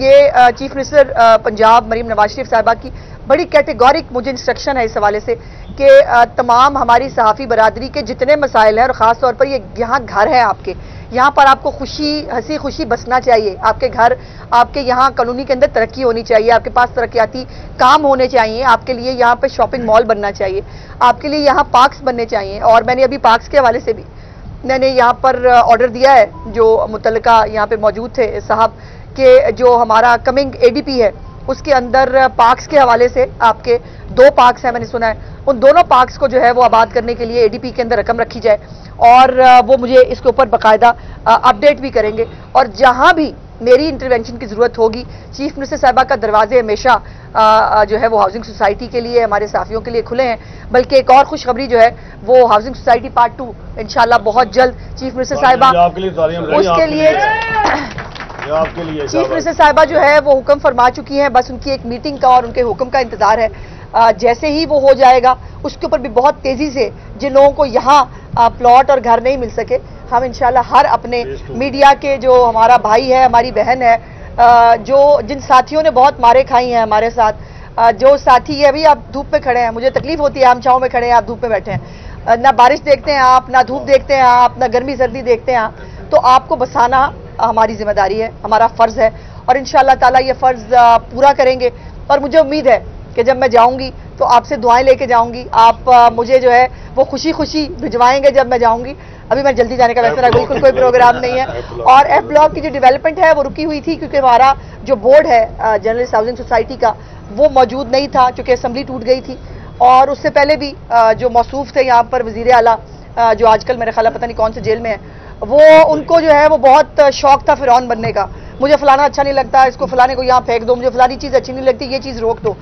ये chief minister Punjab Maryam Nawaz Sharif साहिबा की बड़ी कैटेगोरिक मुझे इंस्ट्रक्शन है इस हवाले से कि तमाम हमारी सहाफ़ी बरादरी के जितने मसाइल हैं और ख़ास तौर पर ये यहाँ घर है आपके, यहाँ पर आपको खुशी हंसी खुशी बसना चाहिए। आपके घर, आपके यहाँ कॉलोनी के अंदर तरक्की होनी चाहिए, आपके पास तरक्याती काम होने चाहिए, आपके लिए यहाँ पे शॉपिंग मॉल बनना चाहिए, आपके लिए यहाँ पार्क्स बनने चाहिए। और मैंने अभी पार्क्स के हवाले से भी मैंने यहाँ पर ऑर्डर दिया है, जो मुतल्लिका यहाँ पे मौजूद थे साहब के, जो हमारा कमिंग एडीपी है उसके अंदर पार्क्स के हवाले से आपके 2 पार्क्स हैं मैंने सुना है, उन दोनों पार्क्स को जो है वो आबाद करने के लिए एडीपी के अंदर रकम रखी जाए और वो मुझे इसके ऊपर बाकायदा अपडेट भी करेंगे। और जहां भी मेरी इंटरवेंशन की जरूरत होगी, चीफ मिनिस्टर साहिबा का दरवाजे हमेशा जो है वो हाउसिंग सोसाइटी के लिए, हमारे साफियों के लिए खुले हैं। बल्कि एक और खुशखबरी जो है वो हाउसिंग सोसाइटी पार्ट 2 इंशाल्लाह बहुत जल्द चीफ मिनिस्टर साहिबा उसके लिए चीफ मिनिस्टर साहिबा जो है वो हुक्म फरमा चुकी हैं, बस उनकी एक मीटिंग का और उनके हुक्म का इंतजार है। जैसे ही वो हो जाएगा उसके ऊपर भी बहुत तेजी से जिन लोगों को यहाँ प्लॉट और घर नहीं मिल सके, हम इंशाल्लाह हर अपने मीडिया के जो हमारा भाई है, हमारी बहन है, जो जिन साथियों ने बहुत मारे खाई हैं हमारे साथ, जो साथी है, अभी आप धूप में खड़े हैं, मुझे तकलीफ होती है, हम छांव में खड़े हैं, आप धूप में बैठे हैं, ना बारिश देखते हैं आप, ना धूप देखते हैं आप, ना गर्मी सर्दी देखते हैं आप, तो आपको बसाना हमारी जिम्मेदारी है, हमारा फर्ज है और इंशाअल्लाह ताला ये फर्ज पूरा करेंगे। और मुझे उम्मीद है कि जब मैं जाऊंगी तो आपसे दुआएं लेके जाऊंगी, आप मुझे जो है वो खुशी खुशी भिजवाएंगे जब मैं जाऊंगी। अभी मैं जल्दी जाने का वैसे मेरा बिल्कुल कोई प्रोग्राम नहीं है। और एफ ब्लॉक की जो डेवलपमेंट है वो रुकी हुई थी क्योंकि हमारा जो बोर्ड है जर्नलिस्ट हाउसिंग सोसाइटी का वो मौजूद नहीं था, चूंकि असम्बली टूट गई थी। और उससे पहले भी जो मौसूफ थे यहाँ पर वजीर आला, जो आजकल मेरे ख्याल पता नहीं कौन से जेल में है, वो उनको जो है वो बहुत शौक था फिरौन बनने का, मुझे फलाना अच्छा नहीं लगता, इसको फलाने को यहाँ फेंक दो, मुझे फलानी चीज़ अच्छी नहीं लगती, ये चीज़ रोक दो।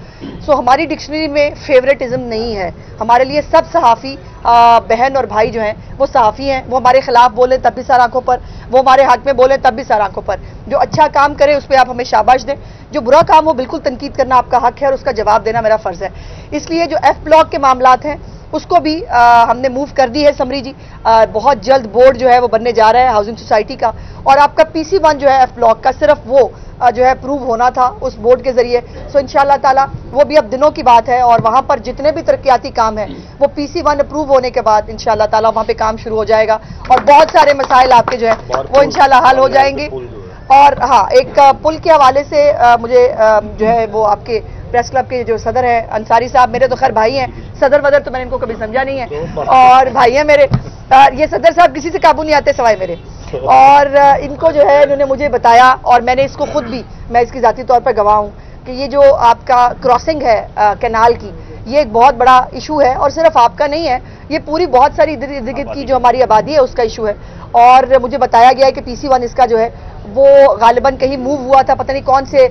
सो हमारी डिक्शनरी में फेवरेटिज्म नहीं है। हमारे लिए सब सहाफ़ी बहन और भाई जो हैं वो सहाफ़ी हैं, वो हमारे खिलाफ बोले तब भी सर आंखों पर, वो हमारे हक में बोले तब भी सर आंखों पर। जो अच्छा काम करे उस पर आप हमें शाबाश दें, जो बुरा काम हो बिल्कुल तनकीद करना आपका हक है और उसका जवाब देना मेरा फ़र्ज़ है। इसलिए जो एफ ब्लॉक के मामलात हैं उसको भी हमने मूव कर दी है समरी जी। बहुत जल्द बोर्ड जो है वो बनने जा रहा है हाउसिंग सोसाइटी का, और आपका PC1 जो है एफ ब्लॉक का सिर्फ वो जो है अप्रूव होना था उस बोर्ड के जरिए। सो इंशाअल्लाह ताला वो भी अब दिनों की बात है और वहां पर जितने भी तरक्याती काम है वो PC1 अप्रूव होने के बाद इंशाअल्लाह ताला वहां पे काम शुरू हो जाएगा और बहुत सारे मसाइल आपके जो है वो इंशाअल्लाह हल हो जाएंगे। और हाँ, एक पुल के हवाले से मुझे जो है वो आपके प्रेस क्लब के जो सदर है अंसारी साहब, मेरे तो खैर भाई हैं, सदर वदर तो मैंने इनको कभी समझा नहीं है और भाई हैं मेरे, ये सदर साहब किसी से काबू नहीं आते सवाए मेरे। और इनको जो है इन्होंने मुझे बताया और मैंने इसको खुद भी, मैं इसकी जाती तौर पर गवाह हूँ कि ये जो आपका क्रॉसिंग है कैनाल की, ये एक बहुत बड़ा इशू है और सिर्फ आपका नहीं है, ये पूरी बहुत सारी इर्द गिर्द की जो हमारी आबादी है उसका इशू है। और मुझे बताया गया है कि PC1 इसका जो है वो गालिबन कहीं मूव हुआ था, पता नहीं कौन से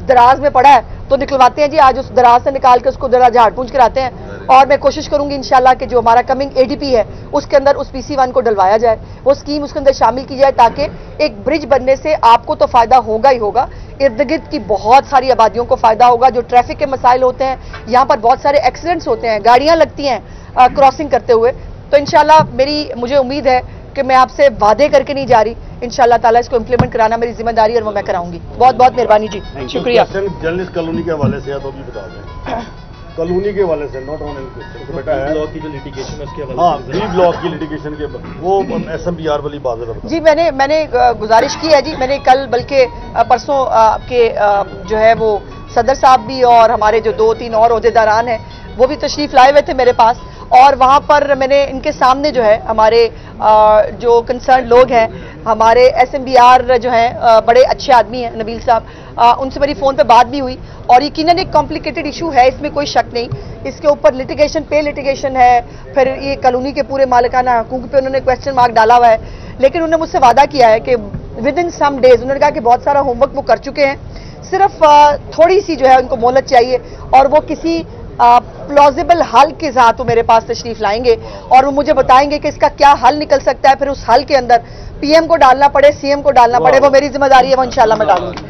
दराज में पड़ा है, तो निकलवाते हैं जी, आज उस दराज से निकाल के उसको जरा झाड़ पूंछ कराते हैं। और मैं कोशिश करूंगी इंशाल्लाह कि जो हमारा कमिंग एडीपी है उसके अंदर उस PC1 को डलवाया जाए, वो स्कीम उसके अंदर शामिल की जाए ताकि एक ब्रिज बनने से आपको तो फायदा होगा ही होगा, इर्द गिर्द की बहुत सारी आबादियों को फायदा होगा। जो ट्रैफिक के मसाइल होते हैं, यहाँ पर बहुत सारे एक्सीडेंट्स होते हैं, गाड़ियां लगती हैं क्रॉसिंग करते हुए, तो इंशाल्लाह मुझे उम्मीद है कि मैं आपसे वादे करके नहीं जा रही, इंशाअल्लाह ताला इसको इम्प्लीमेंट कराना मेरी जिम्मेदारी और वो मैं कराऊंगी। बहुत बहुत मेहरबानी जी, शुक्रिया। जर्नलिस्ट कॉलोनी के हवाले से तो भी बता दें, कॉलोनी के हवाले से नॉट ऑन ब्लॉक की जो लिटिगेशन है उसके हवाले से, हाँ, बी ब्लॉक की लिटिगेशन के वो SMPR वाली बात है जी। मैंने गुजारिश की है जी, मैंने कल बल्कि परसों आपके जो है वो सदर साहब भी और हमारे जो 2-3 और ओहदेदारान हैं वो भी तशरीफ लाए हुए थे मेरे पास, और वहाँ पर मैंने इनके सामने जो है हमारे जो कंसर्न लोग हैं, हमारे SMPR जो हैं बड़े अच्छे आदमी हैं नबील साहब, उनसे मेरी फ़ोन पे बात भी हुई और यकीनन एक कॉम्प्लिकेटेड इशू है, इसमें कोई शक नहीं। इसके ऊपर लिटिगेशन है, फिर ये कॉलोनी के पूरे मालिकाना हकूक़ पे उन्होंने क्वेश्चन मार्क डाला हुआ है, लेकिन उन्होंने मुझसे वादा किया है कि विद इन सम डेज, उन्होंने कहा कि बहुत सारा होमवर्क वो कर चुके हैं, सिर्फ थोड़ी सी जो है उनको मोहलत चाहिए और वो किसी प्लॉजिबल हल के साथ वो मेरे पास तशरीफ लाएंगे और वो मुझे बताएंगे कि इसका क्या हल निकल सकता है। फिर उस हल के अंदर PM को डालना पड़े, CM को डालना पड़े, वो मेरी जिम्मेदारी है, वो इंशाल्लाह मैं डालूंगी।